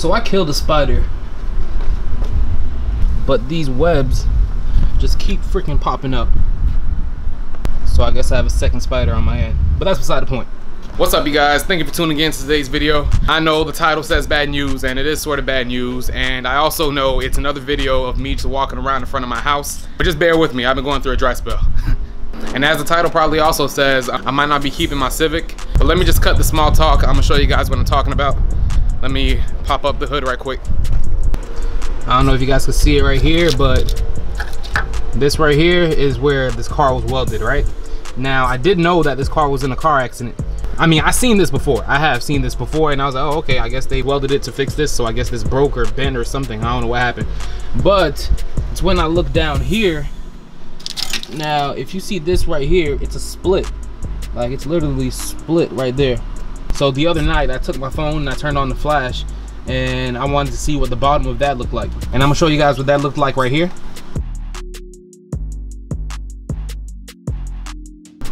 So I killed a spider, but these webs just keep freaking popping up. So I guess I have a second spider on my head, but that's beside the point. What's up, you guys? Thank you for tuning in to today's video. I know the title says bad news, and it is sort of bad news, and I also know it's another video of me just walking around in front of my house, but just bear with me. I've been going through a dry spell. And as the title probably also says, I might not be keeping my Civic, but let me just cut the small talk. I'm gonna show you guys what I'm talking about. Let me pop up the hood right quick. I don't know if you guys can see it right here, but this right here is where this car was welded, right? Now, I did know that this car was in a car accident. I mean, I've seen this before. I have seen this before, and I was like, oh, okay, I guess they welded it to fix this, so I guess this broke or bent or something. I don't know what happened. But it's when I look down here. Now, if you see this right here, it's a split. Like, it's literally split right there. So the other night, I took my phone and I turned on the flash, and I wanted to see what the bottom of that looked like. And I'm gonna show you guys what that looked like right here.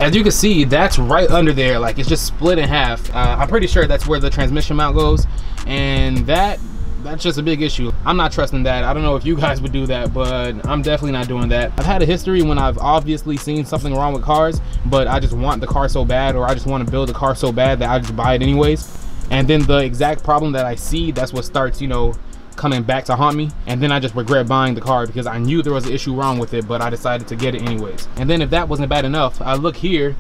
As you can see, that's right under there. Like, it's just split in half. I'm pretty sure that's where the transmission mount goes, and that's just a big issue. I'm not trusting that. I don't know if you guys would do that, but I'm definitely not doing that. I've had a history when I've obviously seen something wrong with cars, but I just want the car so bad, or I just want to build a car so bad that I just buy it anyways. And then the exact problem that I see, that's what starts, you know, coming back to haunt me, and then I just regret buying the car because I knew there was an issue wrong with it, but I decided to get it anyways. And then if that wasn't bad enough, I look here,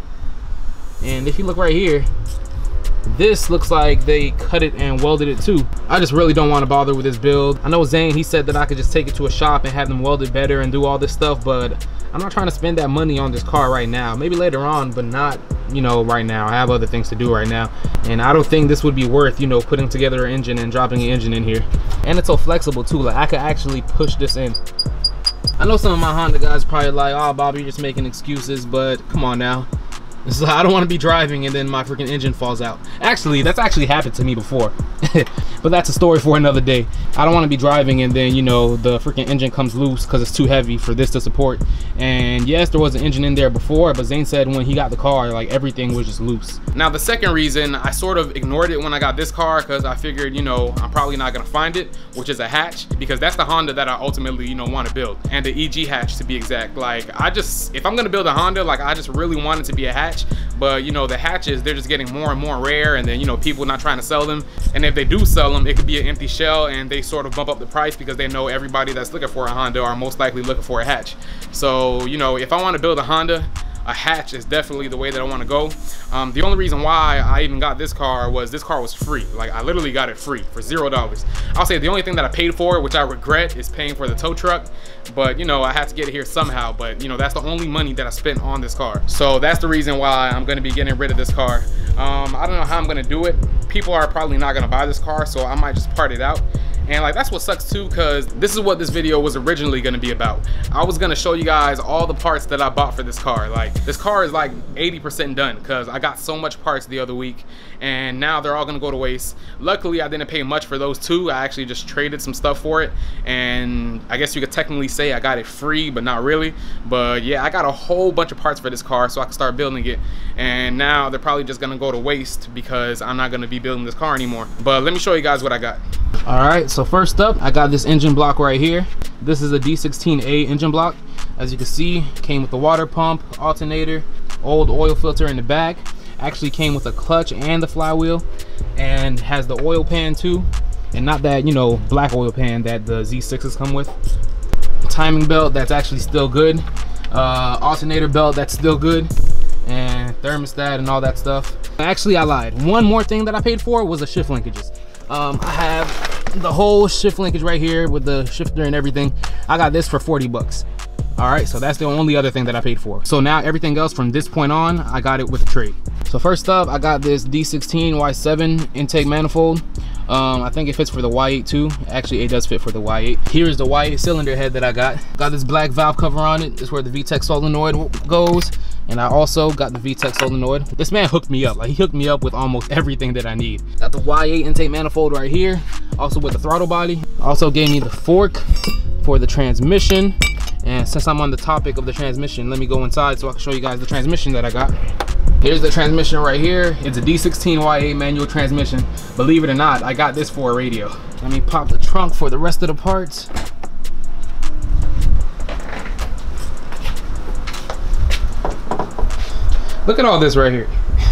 and if you look right here, this looks like they cut it and welded it too. I just really don't want to bother with this build. I know Zane, he said that I could just take it to a shop and have them weld it better and do all this stuff, but I'm not trying to spend that money on this car right now. Maybe later on, but not, you know, right now. I have other things to do right now, and I don't think this would be worth, you know, putting together an engine and dropping an engine in here. And it's so flexible too. Like, I could actually push this in. I know some of my Honda guys probably like, oh, Bob, you're just making excuses, but come on now. It's like, I don't want to be driving and then my freaking engine falls out. Actually, that's actually happened to me before. But that's a story for another day. I don't want to be driving and then, you know, the freaking engine comes loose because it's too heavy for this to support. And yes, there was an engine in there before, but Zane said when he got the car, like, everything was just loose. Now, the second reason, I sort of ignored it when I got this car because I figured, you know, I'm probably not going to find it, which is a hatch, because that's the Honda that I ultimately, you know, want to build. And the EG hatch, to be exact. Like, if I'm going to build a Honda, like, I just really want it to be a hatch. But, you know, the hatches, they're just getting more and more rare, and then, you know, people not trying to sell them. And if they do sell them, it could be an empty shell, and they sort of bump up the price because they know everybody that's looking for a Honda are most likely looking for a hatch. So, you know, if I want to build a Honda, a hatch is definitely the way that I want to go. The only reason why I even got this car was free. Like, I literally got it free for $0. I'll say the only thing that I paid for, which I regret, is paying for the tow truck. But, you know, I had to get it here somehow. But, you know, that's the only money that I spent on this car. So that's the reason why I'm going to be getting rid of this car. I don't know how I'm going to do it. People are probably not going to buy this car, so I might just part it out. And like, that's what sucks too, because this is what this video was originally going to be about. I was going to show you guys all the parts that I bought for this car. Like, this car is like 80% done because I got so much parts the other week, and now they're all going to go to waste. Luckily, I didn't pay much for those two. I actually just traded some stuff for it, and I guess you could technically say I got it free, but not really. But yeah, I got a whole bunch of parts for this car so I can start building it, and now they're probably just going to go to waste because I'm not going to be building this car anymore. But let me show you guys what I got. All right, so first up, I got this engine block right here. This is a D16A engine block. As you can see, came with the water pump, alternator, old oil filter in the back. Actually came with a clutch and the flywheel, and has the oil pan too, and not that, you know, black oil pan that the Z6s come with. Timing belt, that's actually still good. Alternator belt, that's still good, and thermostat and all that stuff. Actually, I lied. One more thing that I paid for was the shift linkages. I have the whole shift linkage right here with the shifter and everything. I got this for 40 bucks. All right, so that's the only other thing that I paid for. So now everything else from this point on, I got it with a trade. So first up, I got this D16 Y7 intake manifold. I think it fits for the Y8 too. Actually, it does fit for the Y8. Here's the Y8 cylinder head that I got. Got this black valve cover on it. This is where the VTEC solenoid goes. And I also got the VTEC solenoid. This man hooked me up. Like, he hooked me up with almost everything that I need. Got the Y8 intake manifold right here, also with the throttle body. Also gave me the fork for the transmission. And since I'm on the topic of the transmission, let me go inside so I can show you guys the transmission that I got. Here's the transmission right here. It's a D16Y8 manual transmission. Believe it or not, I got this for a radio. Let me pop the trunk for the rest of the parts. Look at all this right here.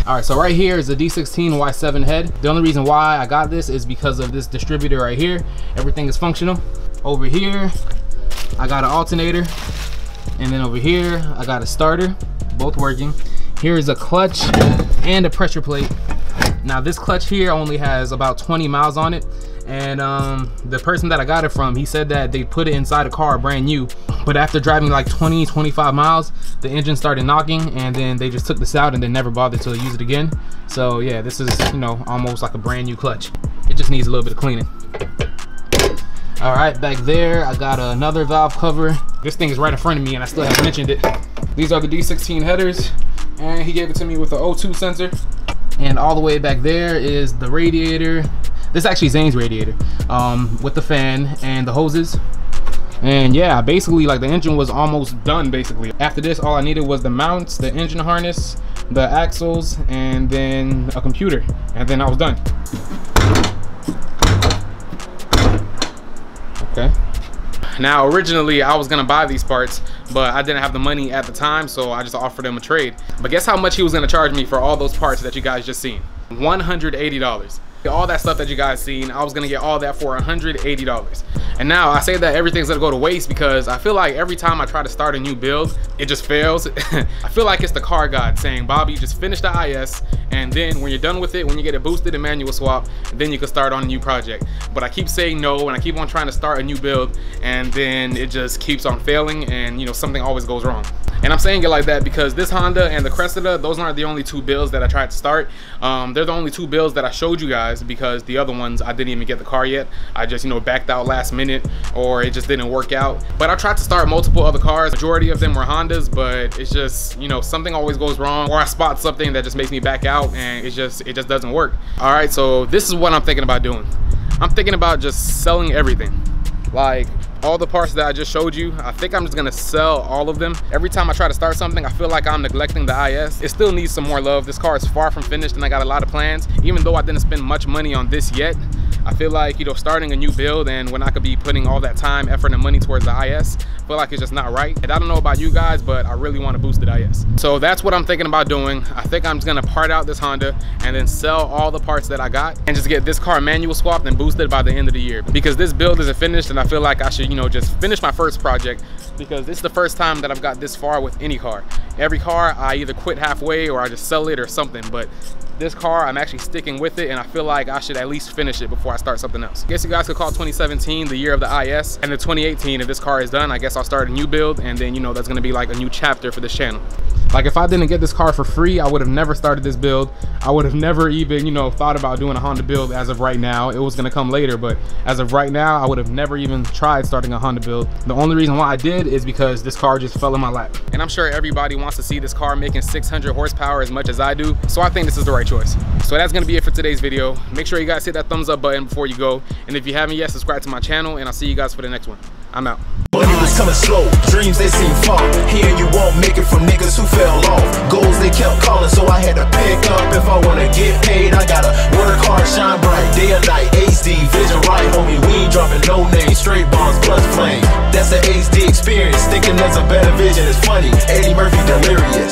All right, so right here is the D16Y7 head. The only reason why I got this is because of this distributor right here. Everything is functional. Over here, I got an alternator. And then over here, I got a starter, both working. Here is a clutch and a pressure plate. Now this clutch here only has about 20 miles on it. And the person that I got it from, he said that they put it inside a car brand new, but after driving like 20-25 miles, the engine started knocking, and then they just took this out and then never bothered to use it again. So yeah, this is, you know, almost like a brand new clutch. It just needs a little bit of cleaning. All right, back there I got another valve cover. This thing is right in front of me and I still haven't mentioned it. These are the D16 headers, and he gave it to me with the O2 sensor. And all the way back there is the radiator. This is actually Zane's radiator, with the fan and the hoses. And yeah, basically like the engine was almost done basically. After this, all I needed was the mounts, the engine harness, the axles, and then a computer, and then I was done. Okay. Now originally I was gonna buy these parts, but I didn't have the money at the time, so I just offered him a trade. But guess how much he was gonna charge me for all those parts that you guys just seen? $180. All that stuff that you guys seen, I was gonna get all that for $180. And now I say that everything's gonna go to waste because I feel like every time I try to start a new build, it just fails. I feel like it's the car god saying, Bobby, just finish the IS, and then when you're done with it, when you get it boosted and manual swap, then you can start on a new project. But I keep saying no, and I keep on trying to start a new build, and then it just keeps on failing, and you know, something always goes wrong. And I'm saying it like that because this Honda and the Cressida, those aren't the only two builds that I tried to start. They're the only two builds that I showed you guys because the other ones, I didn't even get the car yet. I just, you know, backed out last minute, or it just didn't work out. But I tried to start multiple other cars. Majority of them were Hondas, but it's just, you know, something always goes wrong, or I spot something that just makes me back out, and it just doesn't work. All right, so this is what I'm thinking about doing. I'm thinking about just selling everything. Like all the parts that I just showed you, I think I'm just gonna sell all of them. Every time I try to start something, I feel like I'm neglecting the IS. It still needs some more love. This car is far from finished, and I got a lot of plans. Even though I didn't spend much money on this yet, I feel like, you know, starting a new build, and when I could be putting all that time, effort, and money towards the IS, I feel like it's just not right. And I don't know about you guys, but I really want to boost the IS. So that's what I'm thinking about doing. I think I'm just gonna part out this Honda and then sell all the parts that I got and just get this car manual swapped and boosted by the end of the year. Because this build isn't finished, and I feel like I should, you know, just finish my first project, because this is the first time that I've got this far with any car. Every car I either quit halfway or I just sell it or something, but this car I'm actually sticking with it, and I feel like I should at least finish it before I start something else. I guess you guys could call 2017 the year of the IS, and then 2018, if this car is done, I guess I'll start a new build, and then, you know, that's gonna be like a new chapter for this channel. Like if I didn't get this car for free, I would have never started this build. I would have never even, you know, thought about doing a Honda build as of right now. It was gonna come later, but as of right now, I would have never even tried starting a Honda build. The only reason why I did is because this car just fell in my lap. And I'm sure everybody wants to see this car making 600 horsepower as much as I do, so I think this is the right choice. So that's gonna be it for today's video. Make sure you guys hit that thumbs up button before you go, and if you haven't yet, subscribe to my channel, and I'll see you guys for the next one. I'm out. Money was coming slow, dreams they seem far. Here you won't make it from niggas who fell off. Goals they kept calling, so I had to pick up. If I wanna get paid, I gotta work hard, shine bright, day or night. HD, vision right, homie, we ain't dropping no names. Straight bombs plus flame, that's the HD experience. Thinking there's a better vision is funny. Eddie Murphy delirious.